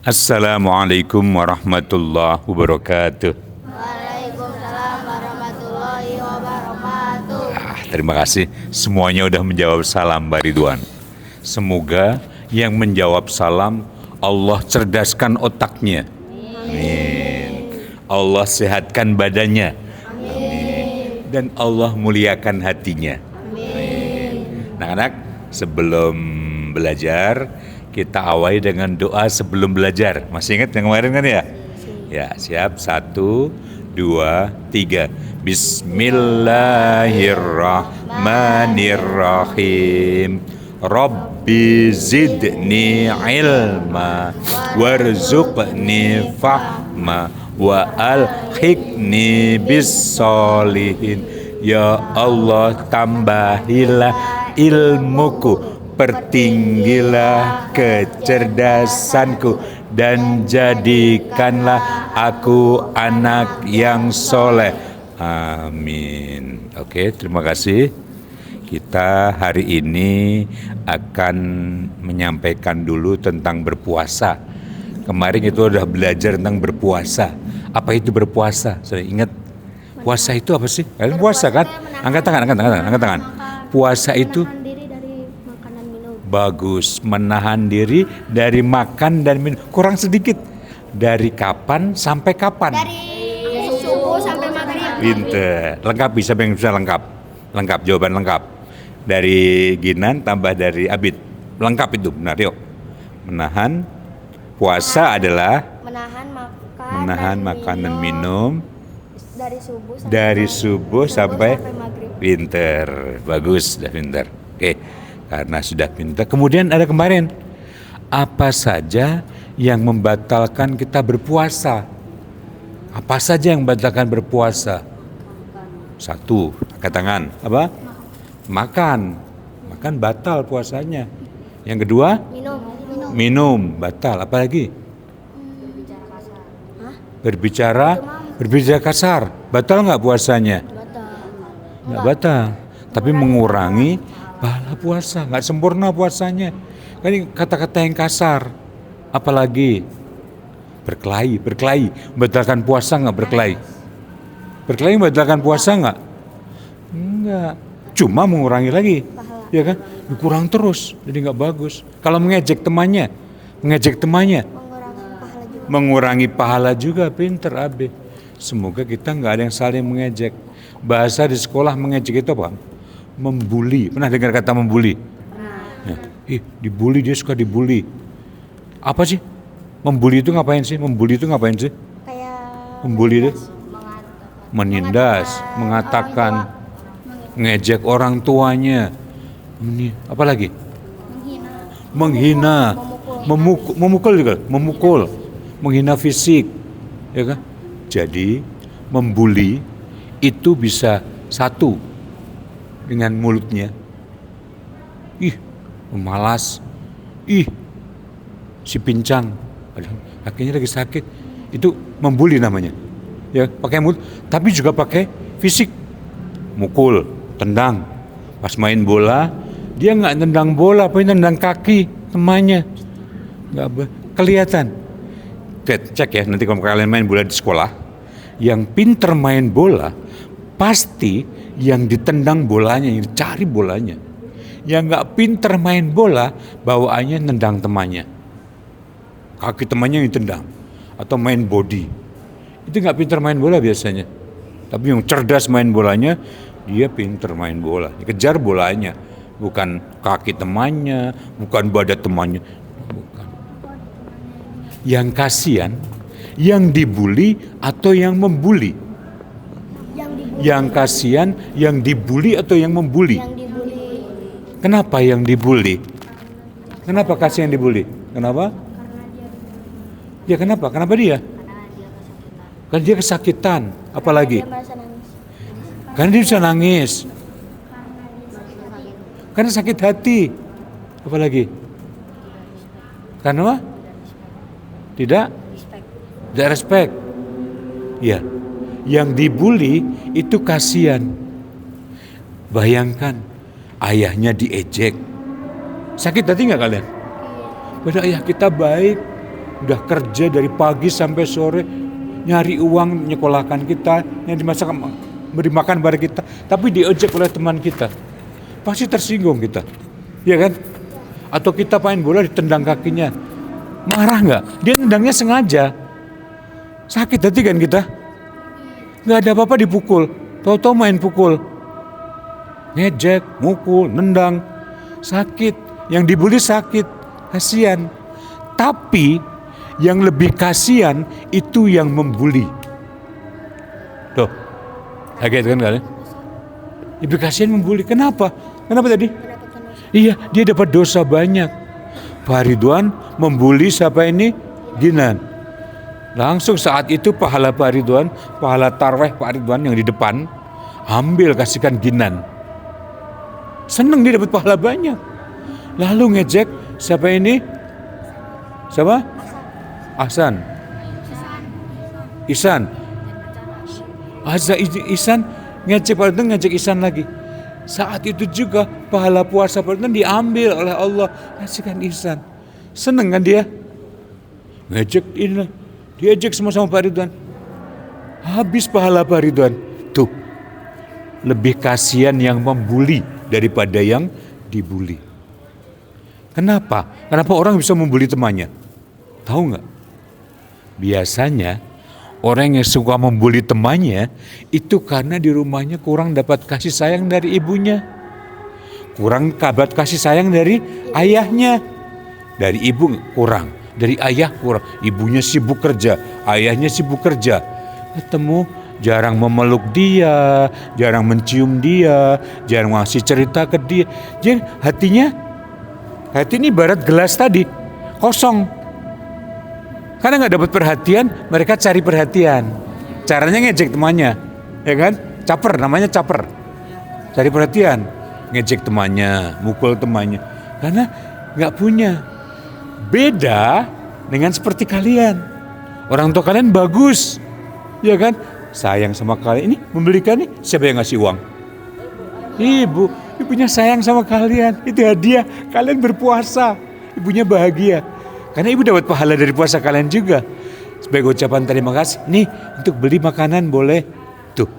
Assalamualaikum warahmatullahi wabarakatuh. Waalaikumsalam warahmatullahi wabarakatuh. Terima kasih semuanya udah menjawab salam Mbak Ridwan. Semoga yang menjawab salam Allah cerdaskan otaknya. Amin. Allah sehatkan badannya. Amin. Dan Allah muliakan hatinya. Amin. Anak-anak, sebelum belajar kita awali dengan doa sebelum belajar. Masih ingat yang kemarin kan ya? Ya, siap. 1, 2, 3. Bismillahirrahmanirrahim. Rabbi zidni ilma warzuqni fahma wa alhiqni bis solihin. Ya Allah, tambahilah ilmuku, pertinggilah kecerdasanku, dan jadikanlah aku anak yang soleh. Amin. Oke, terima kasih. Kita hari ini akan menyampaikan dulu tentang berpuasa. Kemarin itu udah belajar tentang berpuasa. Apa itu berpuasa? Saya ingat. Puasa itu apa sih? Kalian puasa kan? Angkat tangan. Puasa itu bagus, menahan diri dari makan dan minum. Kurang sedikit. Dari kapan sampai kapan? Dari subuh sampai maghrib. Pinter. Lengkap, bisa yang bisa lengkap. Lengkap, jawaban lengkap. Dari Ginan tambah dari Abid. Lengkap itu, benar yuk. Menahan puasa adalah menahan makan dan minum dari subuh sampai maghrib. Pinter. Bagus, sudah pinter. Oke. Karena sudah pintar. Kemudian ada kemarin, apa saja yang membatalkan kita berpuasa? Apa saja yang membatalkan berpuasa? 1, angkat tangan. Apa? Makan batal puasanya. Yang kedua, minum batal. Apa lagi? Berbicara kasar. Batal nggak puasanya? Nggak batal. Tapi mengurangi pahala puasa, nggak sempurna puasanya. Kan kata-kata yang kasar. Apalagi berkelahi, membatalkan puasa nggak berkelahi? Berkelahi membatalkan puasa nggak? Enggak. Cuma mengurangi lagi, ya kan? Kurang terus, jadi nggak bagus. Kalau mengejek temannya, mengurangi pahala juga. Pinter Abe. Semoga kita nggak ada yang saling mengejek. Bahasa di sekolah mengejek itu apa? Membuli. Pernah dengar kata membuli? Ya. Dibully, dia suka dibully. Apa sih? Membuli itu ngapain sih? Kayak Membuli itu menindas, mengatakan, ngejek orang tuanya. Apa lagi? Menghina. Memukul juga, menghina fisik, ya kan? Jadi membuli itu bisa 1, dengan mulutnya, malas, si pincang, kakinya lagi sakit, itu membuli namanya, ya, pakai mulut. Tapi juga pakai fisik, mukul, tendang. Pas main bola, dia nggak nendang bola, tapi nendang kaki temannya, nggak kelihatan. Cek ya, nanti kalau kalian main bola di sekolah, yang pinter main bola pasti yang ditendang bolanya, yang dicari bolanya. Yang nggak pinter main bola, bawaannya nendang temannya, kaki temannya yang ditendang, atau main body. Itu nggak pinter main bola biasanya. Tapi yang cerdas main bolanya, dia pinter main bola. Dikejar bolanya, bukan kaki temannya, bukan badan temannya, bukan. Yang kasihan, yang dibully atau yang membuli? Yang kasihan, yang dibully atau yang membuli? Kenapa yang dibully? Kenapa kasihan dibully? Kenapa? Ya kenapa? Kenapa dia? Karena dia kesakitan. Apalagi? Karena dia bisa nangis. Karena sakit hati. Apalagi? Karena apa? Tidak respect. Ya. Yang dibully itu kasihan. Bayangkan ayahnya diejek. Sakit hati nggak kalian? Padahal ayah kita baik, udah kerja dari pagi sampai sore, nyari uang, nyekolahkan kita, yang dimasak, beri makan pada kita, tapi diejek oleh teman kita, pasti tersinggung kita, ya kan? Atau kita main bola ditendang kakinya, marah nggak? Dia nendangnya sengaja, sakit hati kan kita? Nggak ada apa-apa dipukul, tahu-tahu main pukul, ngejek, mukul, nendang, sakit. Yang dibully sakit, kasihan. Tapi yang lebih kasihan itu yang membuli. Tuh, kaget kan kalian? Lebih kasihan membuli. Kenapa? Kenapa tadi? Iya, dia dapat dosa banyak. Pak Ridwan membuli siapa ini? Ginan. Langsung saat itu pahala Pak Ridwan, pahala tarweh Pak Ridwan yang di depan, ambil kasihkan Ginan. Seneng dia dapat pahala banyak. Lalu ngejek siapa ini? Siapa? Ahsan. Ihsan. Ihsan ngejek Pak Ridwan, ngejek Ihsan lagi. Saat itu juga pahala puasa Pak Ridwan diambil oleh Allah, kasihkan Ihsan. Seneng kan dia? Ngejek ini, diejek sama Pak Ridwan. Habis pahala Pak Ridwan. Tuh, lebih kasihan yang membuli daripada yang dibuli. Kenapa? Kenapa orang bisa membuli temannya? Tahu nggak? Biasanya orang yang suka membuli temannya itu karena di rumahnya kurang dapat kasih sayang dari ibunya, kurang dapat kasih sayang dari ayahnya. Dari ibu kurang, dari ayah kurang. Ibunya sibuk kerja, ayahnya sibuk kerja. Ketemu jarang memeluk dia, jarang mencium dia, jarang ngasih cerita ke dia. Jadi hati ini ibarat gelas tadi, kosong. Karena nggak dapat perhatian, mereka cari perhatian. Caranya ngejek temannya, ya kan? Caper, namanya caper. Cari perhatian, ngejek temannya, mukul temannya. Karena nggak punya. Beda dengan seperti kalian. Orang tua kalian bagus, ya kan? Sayang sama kalian. Ini membelikan nih, siapa yang ngasih uang? Ibu. Ibunya sayang sama kalian, itu hadiah. Kalian berpuasa, ibunya bahagia. Karena ibu dapat pahala dari puasa kalian juga. Sebagai ucapan terima kasih, nih untuk beli makanan boleh. Tuh,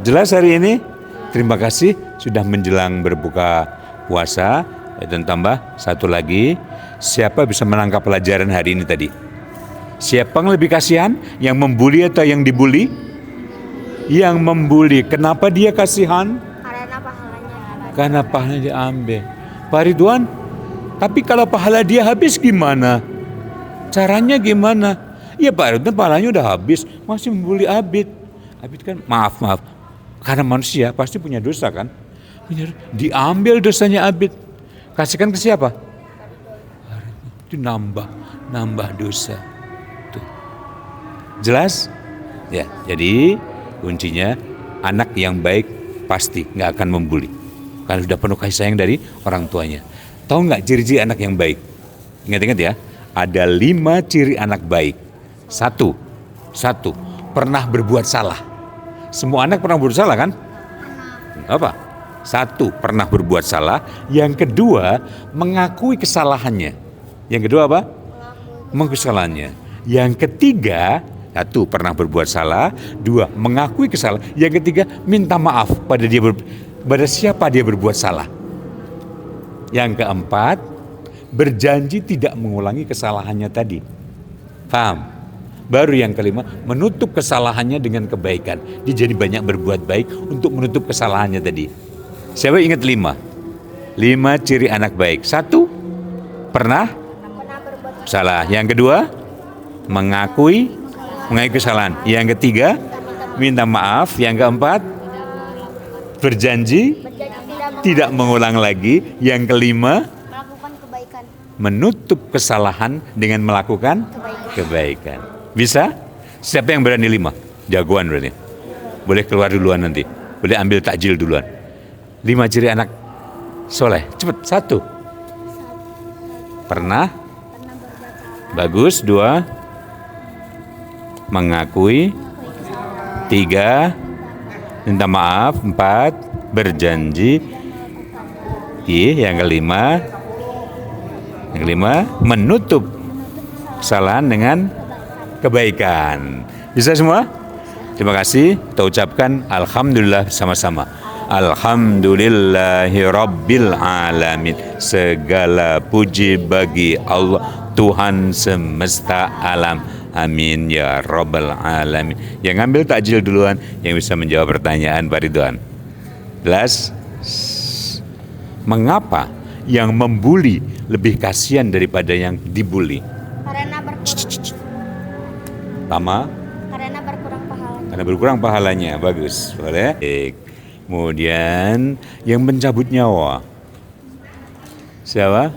jelas hari ini. Terima kasih sudah menjelang berbuka puasa. Dan tambah satu lagi, siapa bisa menangkap pelajaran hari ini tadi? Siapa yang lebih kasihan, yang membuli atau yang dibully? Yang membuli, kenapa dia kasihan? Karena pahalanya diambil. Pak Ridwan, tapi kalau pahala dia habis gimana? Caranya gimana? Ya Pak Ridwan pahalanya udah habis, masih membuli Abid. Abid kan maaf. Karena manusia pasti punya dosa kan? Diambil dosanya Abid. Kasihkan ke siapa? Itu nambah dosa. Tuh. Jelas? Ya, jadi kuncinya anak yang baik pasti nggak akan membuli. Karena sudah penuh kasih sayang dari orang tuanya. Tahu nggak ciri-ciri anak yang baik? Ingat-ingat ya, ada 5 ciri anak baik. Satu, pernah berbuat salah. Semua anak pernah berbuat salah kan? Apa? 1, pernah berbuat salah. Yang kedua, mengakui kesalahannya. Yang kedua apa? Mengakui kesalahannya. Yang ketiga, 1, pernah berbuat salah. 2, mengakui kesalahan. Yang ketiga, minta maaf pada siapa dia berbuat salah. Yang keempat, berjanji tidak mengulangi kesalahannya tadi. Paham? Baru yang kelima, menutup kesalahannya dengan kebaikan. Dia jadi banyak berbuat baik untuk menutup kesalahannya tadi. Siapa ingat 5? 5 ciri anak baik. 1, pernah salah. Yang kedua, mengakui kesalahan. Yang ketiga, minta maaf. Yang keempat, berjanji tidak mengulang lagi. Yang kelima, melakukan kebaikan. Menutup kesalahan dengan melakukan kebaikan. Bisa? Siapa yang berani 5? Jagoan berani. Boleh keluar duluan nanti. Boleh ambil takjil duluan. 5 ciri anak soleh. Cepet. 1, pernah. Bagus. 2, mengakui. 3, minta maaf. 4, berjanji. Yang kelima, menutup kesalahan dengan kebaikan. Bisa semua? Terima kasih. Kita ucapkan alhamdulillah sama-sama. Alhamdulillahi rabbil alamin. Segala puji bagi Allah, Tuhan semesta alam. Amin ya rabbal alamin. Yang ngambil takjil duluan, yang bisa menjawab pertanyaan Pak Ridwan. Jelas? Mengapa yang membuli lebih kasihan daripada yang dibuli? Karena berkurang. Karena berkurang pahalanya. Bagus, boleh. Baik. Kemudian yang mencabut nyawa. Siapa?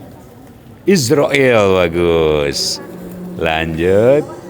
Israel. Bagus. Lanjut.